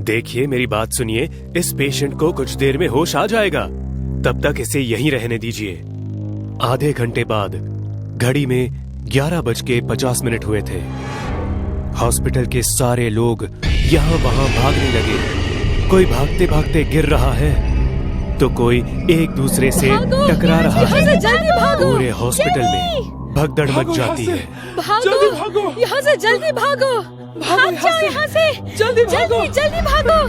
देखिए, मेरी बात सुनिए। इस पेशेंट को कुछ देर में होश आ जाएगा, तब तक इसे यहीं रहने दीजिए। आधे घंटे बाद घड़ी में 11:50 हुए थे। हॉस्पिटल के सारे लोग यहाँ वहां भागने लगे। कोई भागते भागते गिर रहा है तो कोई एक दूसरे से टकरा रहा है। पूरे हॉस्पिटल में भगदड़ मच जाती है। भागो, यहाँ से जल्दी भागो, भाग जाओ यहाँ से, जल्दी भागो।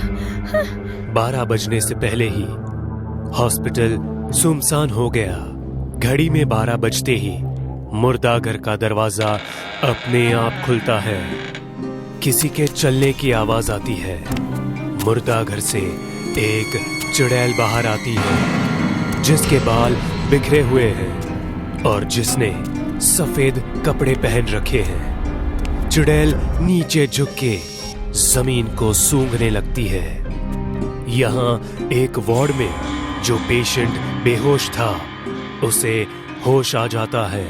12 बजने से पहले ही हॉस्पिटल सुनसान हो गया। घड़ी में 12 बजते ही मुर्दाघर का दरवाजा अपने आप खुलता है। किसी के चलने की आवाज आती है। मुर्दाघर से एक चुड़ैल बाहर आती है, जिसके बाल बिखरे हुए हैं और जिसने सफेद कपड़े पहन रखे हैं। चुड़ैल नीचे झुक के जमीन को सूंघने लगती है। यहाँ एक वार्ड में जो पेशेंट बेहोश था, उसे होश आ जाता है।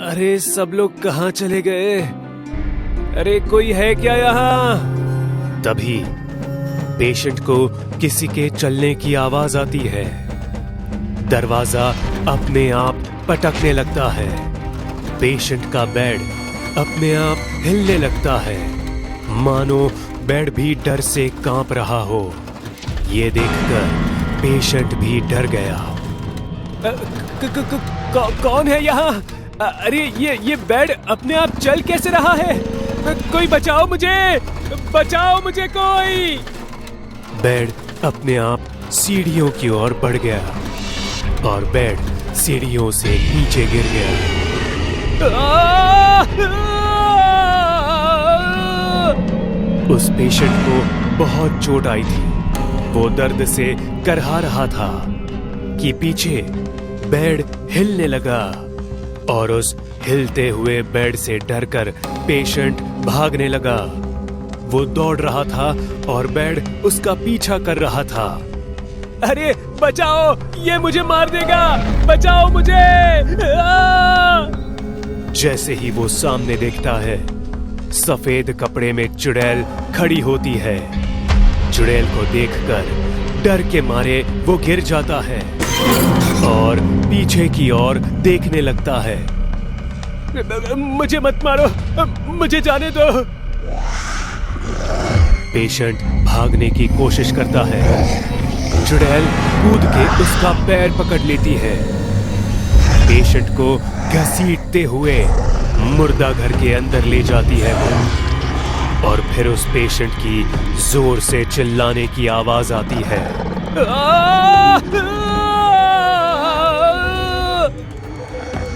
अरे सब लोग कहाँ चले गए? अरे कोई है क्या यहाँ? तभी पेशेंट को किसी के चलने की आवाज आती है। दरवाजा अपने आप पटकने लगता है। पेशेंट का बेड अपने आप हिलने लगता है, मानो बेड भी डर से कांप रहा हो। ये देखकर पेशेंट भी डर गया। कौन है यहाँ? अरे ये बेड अपने आप चल कैसे रहा है? कोई बचाओ मुझे कोई। बेड अपने आप सीढ़ियों की ओर बढ़ गया और बेड सीढ़ियों से नीचे गिर गया। उस पेशेंट को बहुत चोट आई थी। वो दर्द से करहा रहा था कि पीछे बेड हिलने लगा और उस हिलते हुए बेड से डरकर पेशेंट भागने लगा। वो दौड़ रहा था और बेड उसका पीछा कर रहा था। अरे बचाओ, ये मुझे मार देगा, बचाओ मुझे। जैसे ही वो सामने देखता है, सफेद कपड़े में चुड़ैल खड़ी होती है। चुड़ैल को देखकर डर के मारे वो गिर जाता है और पीछे की ओर देखने लगता है। मुझे मत मारो, मुझे जाने दो। पेशेंट भागने की कोशिश करता है। चुड़ैल कूद के उसका पैर पकड़ लेती है। पेशेंट को घसीटते हुए मुर्दाघर के अंदर ले जाती है वो, और फिर उस पेशेंट की जोर से चिल्लाने की आवाज आती है।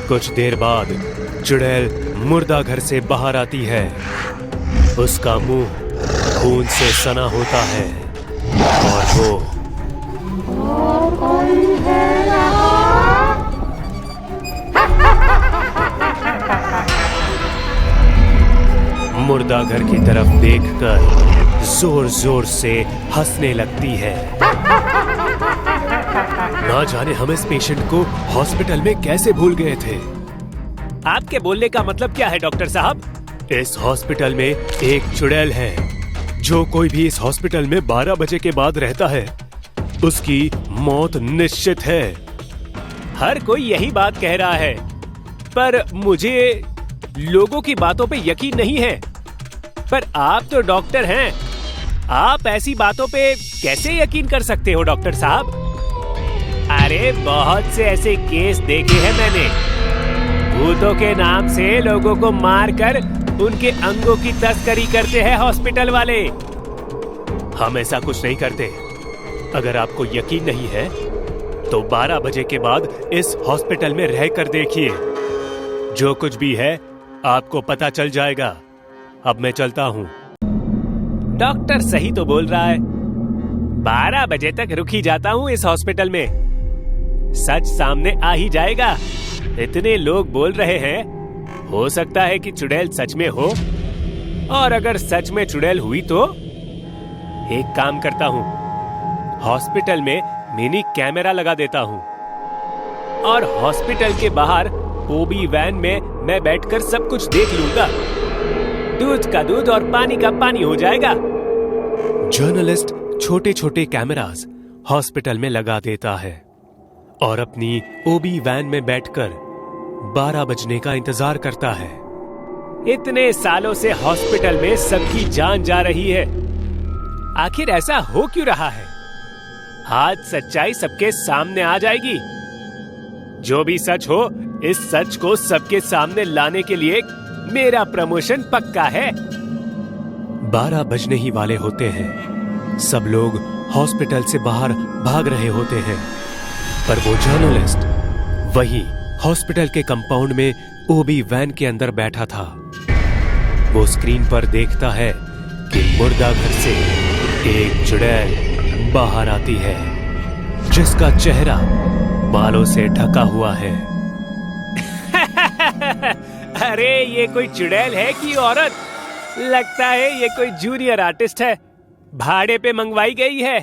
कुछ देर बाद चुड़ैल मुर्दाघर से बाहर आती है। उसका मुंह खून से सना होता है और वो मुर्दाघर की तरफ देखकर जोर जोर से हंसने लगती है। ना जाने हम इस पेशेंट को हॉस्पिटल में कैसे भूल गए थे। आपके बोलने का मतलब क्या है डॉक्टर साहब? इस हॉस्पिटल में एक चुड़ैल है। जो कोई भी इस हॉस्पिटल में 12 बजे के बाद रहता है, उसकी मौत निश्चित है। हर कोई यही बात कह रहा है, पर मुझे लोगों की बातों पे यकीन नहीं है। पर आप तो डॉक्टर हैं, आप ऐसी बातों पे कैसे यकीन कर सकते हो डॉक्टर साहब? अरे बहुत से ऐसे केस देखे हैं मैंने। भूतों के नाम से लोगों को मारकर उनके अंगों की तस्करी करते हैं हॉस्पिटल वाले। हम ऐसा कुछ नहीं करते। अगर आपको यकीन नहीं है तो 12 बजे के बाद इस हॉस्पिटल में रहकर देखिए। जो कुछ भी है आपको पता चल जाएगा। अब मैं चलता हूँ। डॉक्टर सही तो बोल रहा है। 12 बजे तक रुक ही जाता हूँ इस हॉस्पिटल में। सच सामने आ ही जाएगा। इतने लोग बोल रहे हैं, हो सकता है कि चुड़ैल सच में हो। और अगर सच में चुड़ैल हुई तो एक काम करता हूँ, हॉस्पिटल में मिनी कैमरा लगा देता हूँ और हॉस्पिटल के बाहर ओबी वैन में मैं बैठकर सब कुछ देख लूंगा। दूध का दूध और पानी का पानी हो जाएगा। जर्नलिस्ट छोटे छोटे कैमरास हॉस्पिटल में लगा देता है और अपनी ओबी वैन में बैठकर 12 बजने का इंतजार करता है। इतने सालों से हॉस्पिटल में सबकी जान जा रही है, आखिर ऐसा हो क्यों रहा है? आज सच्चाई सबके सामने आ जाएगी। जो भी सच हो, इस सच को सबके सामने लाने के लिए मेरा प्रमोशन पक्का है। 12 बजने ही वाले होते हैं। सब लोग हॉस्पिटल से बाहर भाग रहे होते हैं, पर वो जर्नलिस्ट वही हॉस्पिटल के कंपाउंड में ओबी वैन के अंदर बैठा था। वो स्क्रीन पर देखता है कि मुर्दा घर से एक चुड़ैल बाहर आती है, जिसका चेहरा बालों से ढका हुआ है। अरे ये कोई चुड़ैल है कि औरत? लगता है ये कोई जूनियर आर्टिस्ट है, भाड़े पे मंगवाई गई है।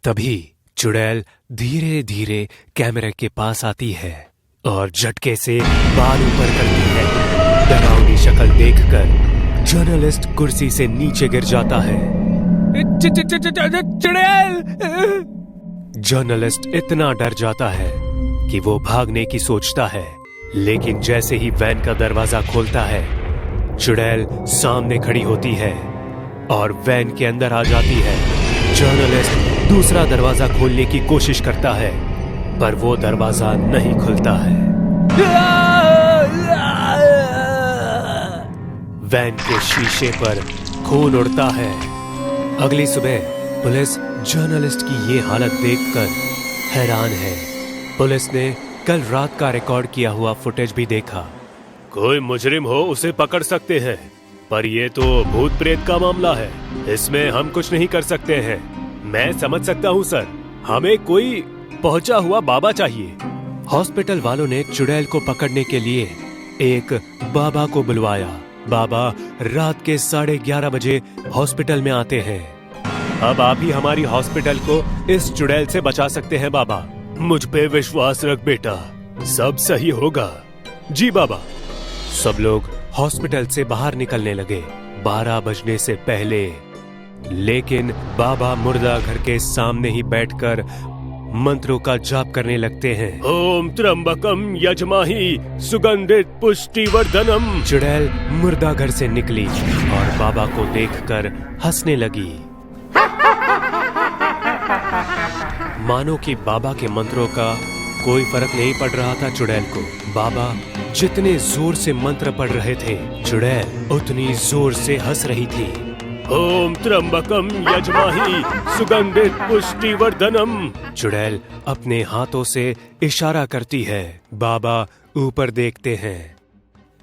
तभी चुड़ैल धीरे धीरे कैमरे के पास आती है और झटके से बाल ऊपर करती है। डरावनी शक्ल देखकर जर्नलिस्ट कुर्सी से नीचे गिर जाता है। चुड़ैल! जर्नलिस्ट इतना डर जाता है कि वो भागने की सोचता है, लेकिन जैसे ही वैन का दरवाजा खोलता है, चुड़ैल सामने खड़ी होती है और वैन के अंदर आ जाती है। जर्नलिस्ट दूसरा दरवाजा खोलने की कोशिश करता है, पर वो दरवाजा नहीं खुलता है। वैन के शीशे पर खून उड़ता है। अगली सुबह पुलिस जर्नलिस्ट की ये हालत देखकर हैरान है। पुलिस ने कल रात का रिकॉर्ड किया हुआ फुटेज भी देखा। कोई मुजरिम हो उसे पकड़ सकते हैं, पर ये तो भूत प्रेत का मामला है, इसमें हम कुछ नहीं कर सकते हैं। मैं समझ सकता हूँ सर, हमें कोई पहुंचा हुआ बाबा चाहिए। हॉस्पिटल वालों ने चुड़ैल को पकड़ने के लिए एक बाबा को बुलवाया। बाबा रात के 11:30 बजे हॉस्पिटल में आते हैं। अब आप ही हमारी हॉस्पिटल को इस चुड़ैल से बचा सकते हैं बाबा। मुझ पे विश्वास रख बेटा, सब सही होगा। जी बाबा। सब लोग हॉस्पिटल से बाहर निकलने लगे 12 बजने से पहले, लेकिन बाबा मुर्दा घर के सामने ही बैठकर मंत्रों का जाप करने लगते हैं। ओम त्र्यंबकम यजमाहि सुगंधित पुष्टिवर्धनम। चुड़ैल मुर्दा घर से निकली और बाबा को देखकर हंसने लगी। मानो कि बाबा के मंत्रों का कोई फर्क नहीं पड़ रहा था चुड़ैल को। बाबा जितने जोर से मंत्र पढ़ रहे थे, चुड़ैल उतनी जोर से हंस रही थी। ओम त्र्यंबकम यजमाहि सुगंधित पुष्टिवर्धनम। चुड़ैल अपने हाथों से इशारा करती है। बाबा ऊपर देखते हैं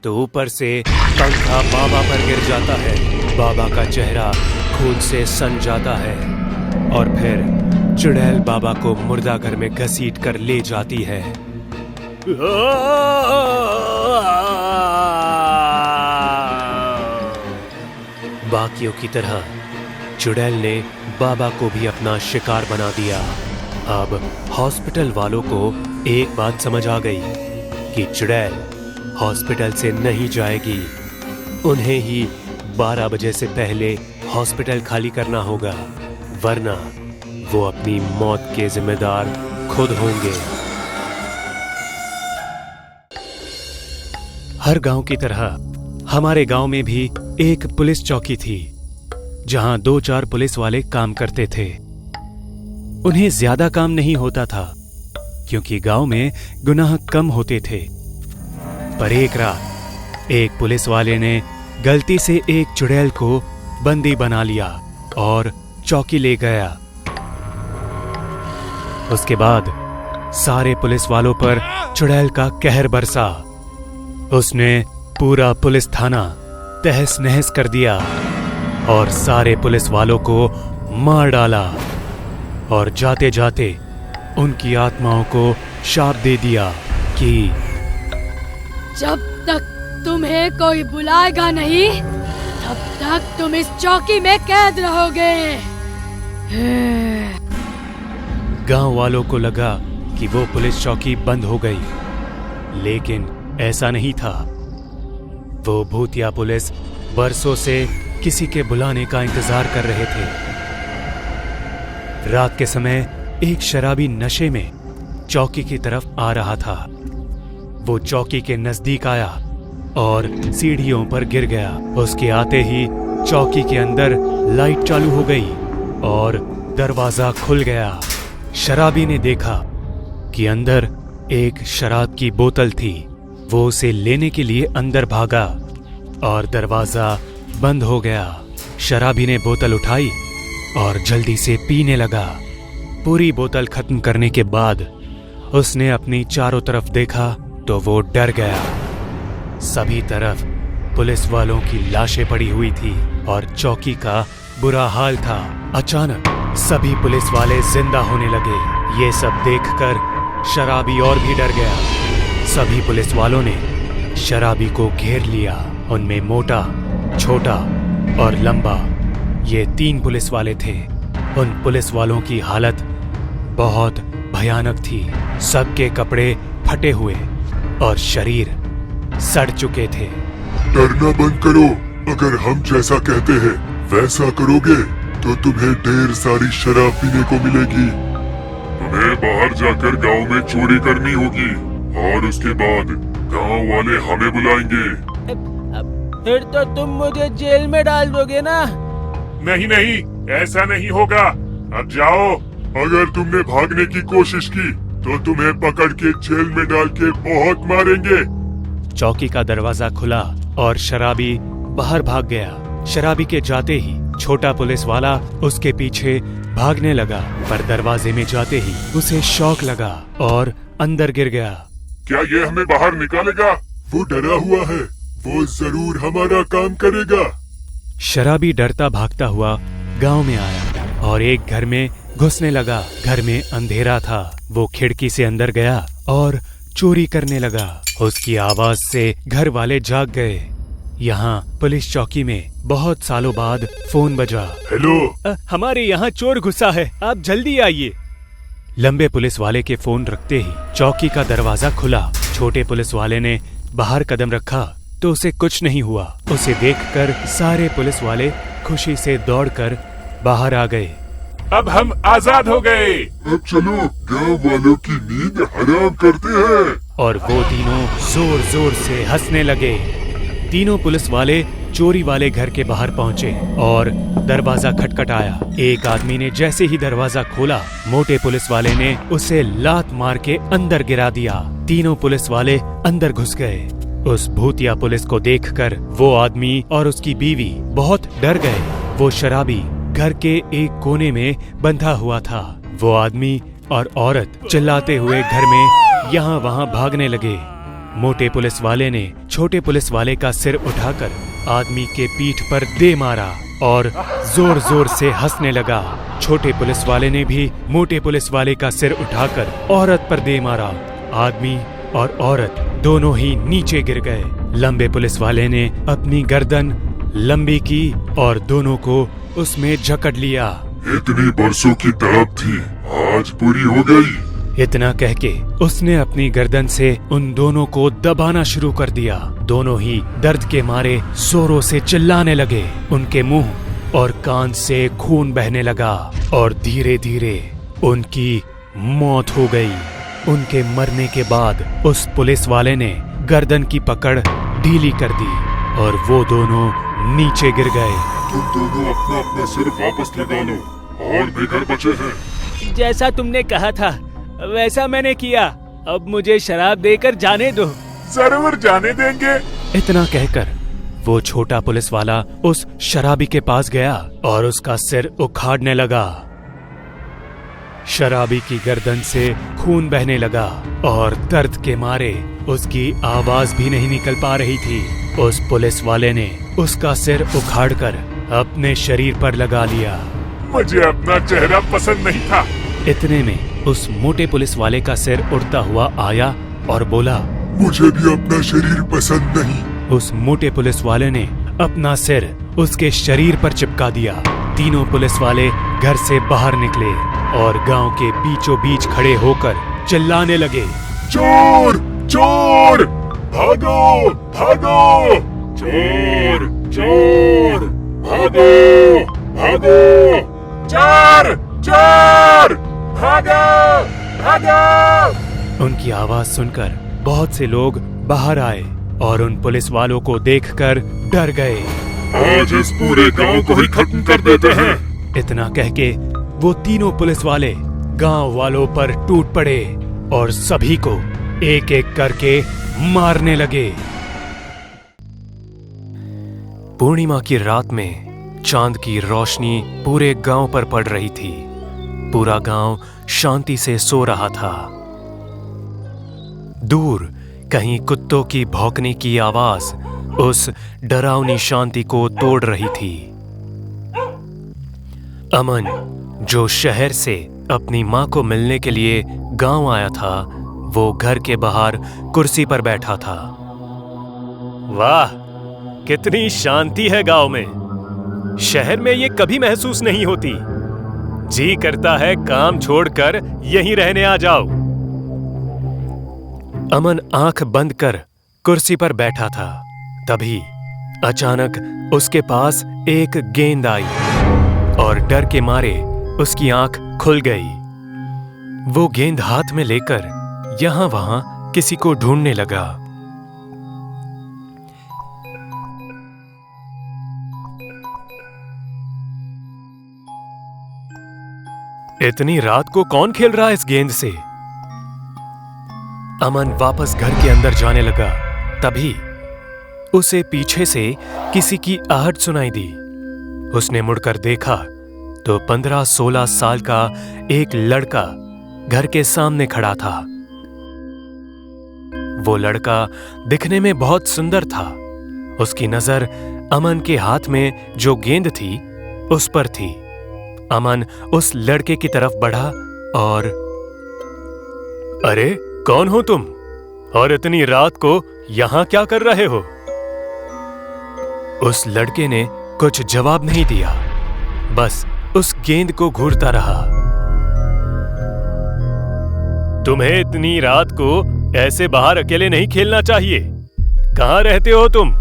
तो ऊपर से पंखा बाबा पर गिर जाता है। बाबा का चेहरा खून से सन जाता है और फिर चुड़ैल बाबा को मुर्दा घर में घसीट कर ले जाती है। बाकियों की तरह चुड़ैल ने बाबा को भी अपना शिकार बना दिया। अब हॉस्पिटल वालों को एक बात समझ आ गई कि चुड़ैल हॉस्पिटल से नहीं जाएगी। उन्हें ही 12 बजे से पहले हॉस्पिटल खाली करना होगा, वरना वो अपनी मौत के जिम्मेदार खुद होंगे। हर गांव की तरह हमारे गांव में भी एक पुलिस चौकी थी, जहां 2-4 पुलिस वाले काम करते थे। उन्हें ज्यादा काम नहीं होता था, क्योंकि गांव में गुनाह कम होते थे। पर एक रात एक पुलिस वाले ने गलती से एक चुड़ैल को बंदी बना लिया और चौकी ले गया। उसके बाद सारे पुलिस वालों पर चुड़ैल का कहर बरसा। उसने पूरा पुलिस थाना तहस नहस कर दिया और सारे पुलिस वालों को मार डाला और जाते जाते उनकी आत्माओं को शाप दे दिया कि जब तक तुम्हें कोई बुलाएगा नहीं, तब तक तुम इस चौकी में कैद रहोगे। गांव वालों को लगा कि वो पुलिस चौकी बंद हो गई, लेकिन ऐसा नहीं था। वो भूतिया पुलिस बरसों से किसी के बुलाने का इंतजार कर रहे थे। रात के समय एक शराबी नशे में चौकी की तरफ आ रहा था। वो चौकी के नजदीक आया और सीढ़ियों पर गिर गया। उसके आते ही चौकी के अंदर लाइट चालू हो गई और दरवाजा खुल गया। शराबी ने देखा कि अंदर एक शराब की बोतल थी। वो उसे लेने के लिए अंदर भागा और दरवाजा बंद हो गया। शराबी ने बोतल उठाई और जल्दी से पीने लगा। पूरी बोतल खत्म करने के बाद उसने अपनी चारों तरफ देखा तो वो डर गया। सभी तरफ पुलिस वालों की लाशें पड़ी हुई थी और चौकी का बुरा हाल था। अचानक सभी पुलिस वाले जिंदा होने लगे। ये सब देखकर शराबी और भी डर गया। सभी पुलिस वालों ने शराबी को घेर लिया। उनमें मोटा, छोटा और लंबा, ये 3 पुलिस वाले थे। उन पुलिस वालों की हालत बहुत भयानक थी। सबके कपड़े फटे हुए और शरीर सड़ चुके थे। डरना बंद करो। अगर हम जैसा कहते हैं वैसा करोगे तो तुम्हें ढेर सारी शराब पीने को मिलेगी। तुम्हें बाहर जाकर गांव में चोरी करनी होगी और उसके बाद गांव वाले हमें बुलाएंगे। फिर तो तुम मुझे जेल में डाल दोगे ना? नहीं नहीं, ऐसा नहीं होगा। अब जाओ। अगर तुमने भागने की कोशिश की तो तुम्हें पकड़ के जेल में डाल के बहुत मारेंगे। चौकी का दरवाजा खुला और शराबी बाहर भाग गया। शराबी के जाते ही छोटा पुलिस वाला उसके पीछे भागने लगा, पर दरवाजे में जाते ही उसे शॉक लगा और अंदर गिर गया। क्या ये हमें बाहर निकालेगा? वो डरा हुआ है, वो जरूर हमारा काम करेगा। शराबी डरता भागता हुआ गांव में आया और एक घर में घुसने लगा। घर में अंधेरा था। वो खिड़की से अंदर गया और चोरी करने लगा। उसकी आवाज से घर वाले जाग गए। यहाँ पुलिस चौकी में बहुत सालों बाद फोन बजा। हेलो, हमारे यहाँ चोर घुसा है, आप जल्दी आइए। लंबे पुलिस वाले के फोन रखते ही चौकी का दरवाजा खुला। छोटे पुलिस वाले ने बाहर कदम रखा तो उसे कुछ नहीं हुआ। उसे देखकर सारे पुलिस वाले खुशी से दौड़कर बाहर आ गए। अब हम आजाद हो गए। अब चलो गांव वालों की नींद हराम करते हैं। और वो तीनों जोर जोर से हंसने लगे। तीनों पुलिस वाले चोरी वाले घर के बाहर पहुंचे और दरवाजा खटखटाया। एक आदमी ने जैसे ही दरवाजा खोला, मोटे पुलिस वाले ने उसे लात मार के अंदर गिरा दिया। तीनों पुलिस वाले अंदर घुस गए। उस भूतिया पुलिस को देखकर वो आदमी और उसकी बीवी बहुत डर गए। वो शराबी घर के एक कोने में बंधा हुआ था। वो आदमी और औरत चिल्लाते हुए घर में यहाँ वहाँ भागने लगे। मोटे पुलिस वाले ने छोटे पुलिस वाले का सिर उठाकर आदमी के पीठ पर दे मारा और जोर जोर से हंसने लगा। छोटे पुलिस वाले ने भी मोटे पुलिस वाले का सिर उठाकर औरत पर दे मारा। आदमी और औरत दोनों ही नीचे गिर गए। लंबे पुलिस वाले ने अपनी गर्दन लंबी की और दोनों को उसमें जकड़ लिया। इतनी बरसों की तड़प थी, आज पूरी हो गई। इतना कह के उसने अपनी गर्दन से उन दोनों को दबाना शुरू कर दिया। दोनों ही दर्द के मारे जोरों से चिल्लाने लगे। उनके मुंह और कान से खून बहने लगा और धीरे धीरे उनकी मौत हो गई। उनके मरने के बाद उस पुलिस वाले ने गर्दन की पकड़ ढीली कर दी और वो दोनों नीचे गिर गए। तुम दोनों अपना अपना सिर वापस लगा लो, और भी घर बचे हैं। जैसा तुमने कहा था वैसा मैंने किया। अब मुझे शराब देकर जाने दो। जरूर जाने देंगे। इतना कहकर वो छोटा पुलिस वाला उस शराबी के पास गया और उसका सिर उखाड़ने लगा। शराबी की गर्दन से खून बहने लगा और दर्द के मारे उसकी आवाज भी नहीं निकल पा रही थी। उस पुलिस वाले ने उसका सिर उखाड़कर अपने शरीर पर लगा लिया। मुझे अपना चेहरा पसंद नहीं था। इतने में उस मोटे पुलिस वाले का सिर उड़ता हुआ आया और बोला, मुझे भी अपना शरीर पसंद नहीं। उस मोटे पुलिस वाले ने अपना सिर उसके शरीर पर चिपका दिया। तीनों पुलिस वाले घर से बाहर निकले और गांव के बीचों बीच खड़े होकर चिल्लाने लगे, चोर चोर, भागो भागो, चोर चोर भागो भागो, चोर चोर भागो भागो। उनकी आवाज सुनकर बहुत से लोग बाहर आए और उन पुलिस वालों को देखकर डर गए। आज इस पूरे गांव को ही खत्म कर देते हैं। इतना कह के वो तीनों पुलिस वाले गांव वालों पर टूट पड़े और सभी को एक एक करके मारने लगे। पूर्णिमा की रात में चांद की रोशनी पूरे गांव पर पड़ रही थी। पूरा गांव शांति से सो रहा था। दूर कहीं कुत्तों की भौंकने की आवाज उस डरावनी शांति को तोड़ रही थी। अमन, जो शहर से अपनी मां को मिलने के लिए गांव आया था, वो घर के बाहर कुर्सी पर बैठा था। वाह, कितनी शांति है गांव में। शहर में ये कभी महसूस नहीं होती। जी करता है काम छोड़कर यहीं रहने आ जाओ। अमन आंख बंद कर कुर्सी पर बैठा था। तभी अचानक उसके पास एक गेंद आई और डर के मारे उसकी आंख खुल गई। वो गेंद हाथ में लेकर यहां वहां किसी को ढूंढने लगा। इतनी रात को कौन खेल रहा है इस गेंद से? अमन वापस घर के अंदर जाने लगा। तभी उसे पीछे से किसी की आहट सुनाई दी। उसने मुड़कर देखा तो 15-16 साल का एक लड़का घर के सामने खड़ा था। वो लड़का दिखने में बहुत सुंदर था। उसकी नजर अमन के हाथ में जो गेंद थी उस पर थी। अमन उस लड़के की तरफ बढ़ा और अरे, कौन हो तुम और इतनी रात को यहां क्या कर रहे हो? उस लड़के ने कुछ जवाब नहीं दिया, बस उस गेंद को घूरता रहा। तुम्हें इतनी रात को ऐसे बाहर अकेले नहीं खेलना चाहिए। कहां रहते हो तुम?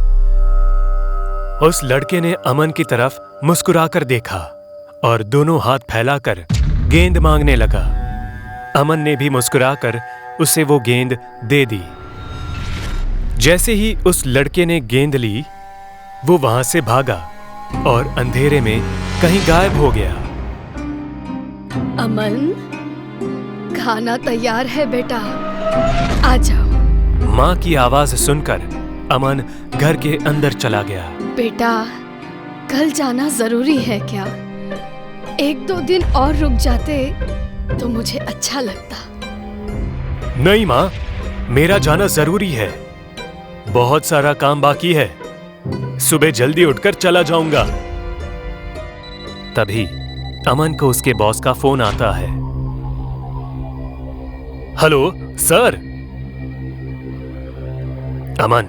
उस लड़के ने अमन की तरफ मुस्कुराकर देखा और दोनों हाथ फैलाकर गेंद मांगने लगा। अमन ने भी मुस्कुराकर उसे वो गेंद दे दी। जैसे ही उस लड़के ने गेंद ली, वो वहां से भागा और अंधेरे में कहीं गायब हो गया। अमन, खाना तैयार है बेटा, आ जाओ। मां की आवाज सुनकर अमन घर के अंदर चला गया। बेटा, कल जाना जरूरी है क्या? 1-2 दिन और रुक जाते तो मुझे अच्छा लगता। नहीं मां, मेरा जाना जरूरी है। बहुत सारा काम बाकी है। सुबह जल्दी उठकर चला जाऊंगा। तभी अमन को उसके बॉस का फोन आता है। Hello sir. अमन,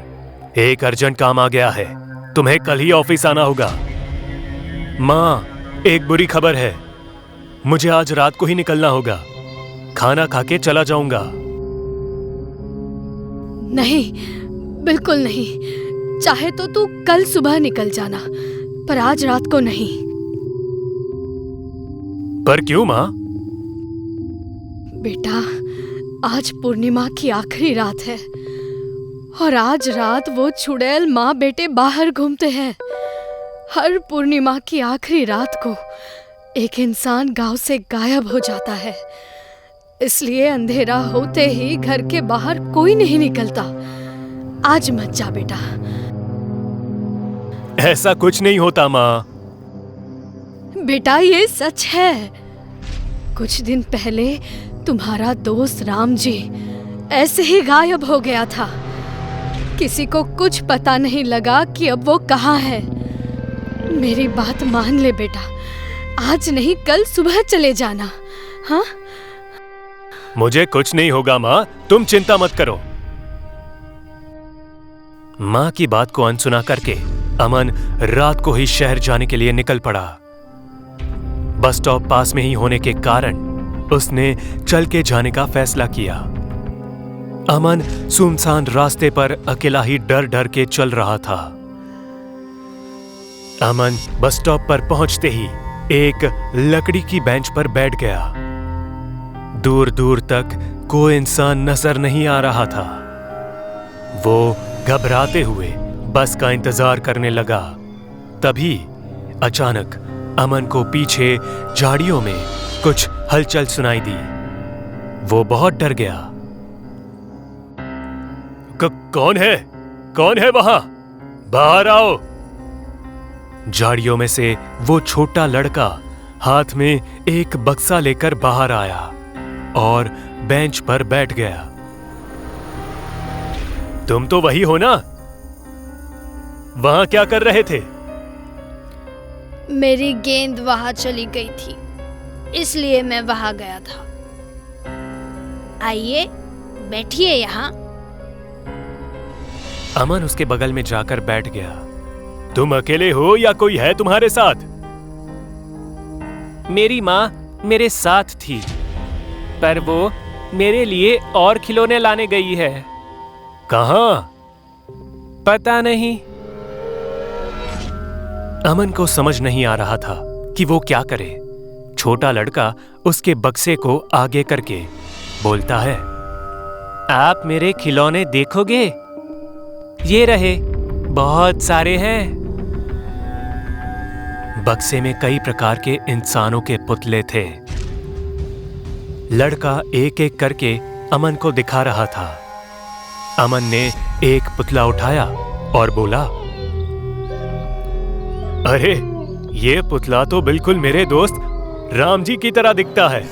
एक अर्जेंट काम आ गया है। तुम्हें कल ही ऑफिस आना होगा। मां, एक बुरी खबर है। मुझे आज रात को ही निकलना होगा। खाना खा के चला जाऊंगा। नहीं, बिल्कुल नहीं। चाहे तो तू कल सुबह निकल जाना, पर आज रात को नहीं। पर क्यों मां? बेटा, आज पूर्णिमा की आखिरी रात है और आज रात वो चुड़ैल माँ बेटे बाहर घूमते हैं। हर पूर्णिमा की आखिरी रात को एक इंसान गांव से गायब हो जाता है। इसलिए अंधेरा होते ही घर के बाहर कोई नहीं निकलता। आज मत जा बेटा। ऐसा कुछ नहीं होता मां। बेटा, ये सच है। कुछ दिन पहले तुम्हारा दोस्त राम जी ऐसे ही गायब हो गया था। किसी को कुछ पता नहीं लगा कि अब वो कहाँ है। मेरी बात मान ले बेटा, आज नहीं कल सुबह चले जाना। हाँ? मुझे कुछ नहीं होगा मां, तुम चिंता मत करो। मां की बात को अनसुना करके अमन रात को ही शहर जाने के लिए निकल पड़ा। बस स्टॉप पास में ही होने के कारण उसने चल के जाने का फैसला किया। अमन सुनसान रास्ते पर अकेला ही डर डर के चल रहा था। अमन बस स्टॉप पर पहुंचते ही एक लकड़ी की बेंच पर बैठ गया। दूर दूर तक कोई इंसान नजर नहीं आ रहा था। वो घबराते हुए बस का इंतजार करने लगा। तभी अचानक अमन को पीछे झाड़ियों में कुछ हलचल सुनाई दी। वो बहुत डर गया। कौन है? कौन है वहां? बाहर आओ। झाड़ियों में से वो छोटा लड़का हाथ में एक बक्सा लेकर बाहर आया और बेंच पर बैठ गया। तुम तो वही हो ना? वहां क्या कर रहे थे? मेरी गेंद वहां चली गई थी, इसलिए मैं वहां गया था। आइए, बैठिए यहाँ। अमन उसके बगल में जाकर बैठ गया। तुम अकेले हो या कोई है तुम्हारे साथ? मेरी माँ मेरे साथ थी, पर वो मेरे लिए और खिलौने लाने गई है। कहां? पता नहीं। अमन को समझ नहीं आ रहा था कि वो क्या करे। छोटा लड़का उसके बक्से को आगे करके बोलता है, आप मेरे खिलौने देखोगे? ये रहे, बहुत सारे हैं। बक्से में कई प्रकार के इंसानों के पुतले थे। लड़का एक एक करके अमन को दिखा रहा था। अमन ने एक पुतला उठाया और बोला, अरे ये पुतला तो बिल्कुल मेरे दोस्त राम जी की तरह दिखता है,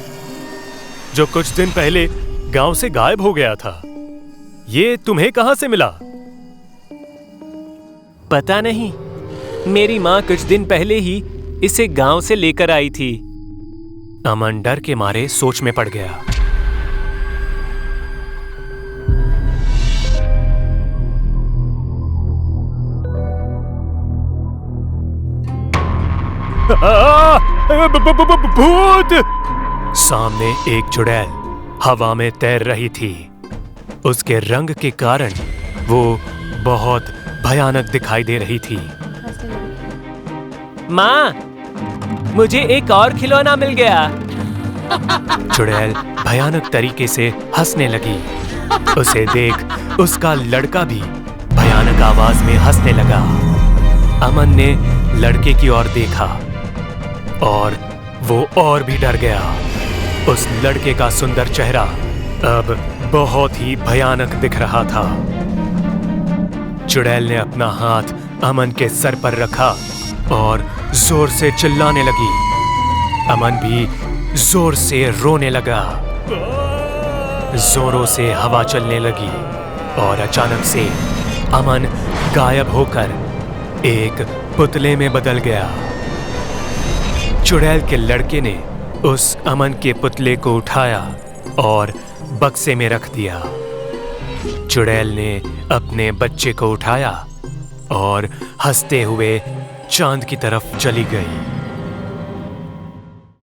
जो कुछ दिन पहले गांव से गायब हो गया था। ये तुम्हें कहां से मिला? पता नहीं, मेरी माँ कुछ दिन पहले ही इसे गांव से लेकर आई थी। अमन डर के मारे सोच में पड़ गया। भूत! सामने एक चुड़ैल हवा में तैर रही थी। उसके रंग के कारण वो बहुत भयानक दिखाई दे रही थी। माँ, मुझे एक और खिलौना मिल गया। चुड़ैल भयानक तरीके से हंसने लगी। उसे देख उसका लड़का भी भयानक आवाज में हंसने लगा। अमन ने लड़के की ओर देखा और वो और भी डर गया। उस लड़के का सुंदर चेहरा अब बहुत ही भयानक दिख रहा था। चुड़ैल ने अपना हाथ अमन के सर पर रखा और जोर से चिल्लाने लगी। अमन भी जोर से रोने लगा। जोरों से हवा चलने लगी और अचानक से अमन गायब होकर एक पुतले में बदल गया। चुड़ैल के लड़के ने उस अमन के पुतले को उठाया और बक्से में रख दिया। चुड़ैल ने अपने बच्चे को उठाया और हंसते हुए चांद की तरफ चली गई।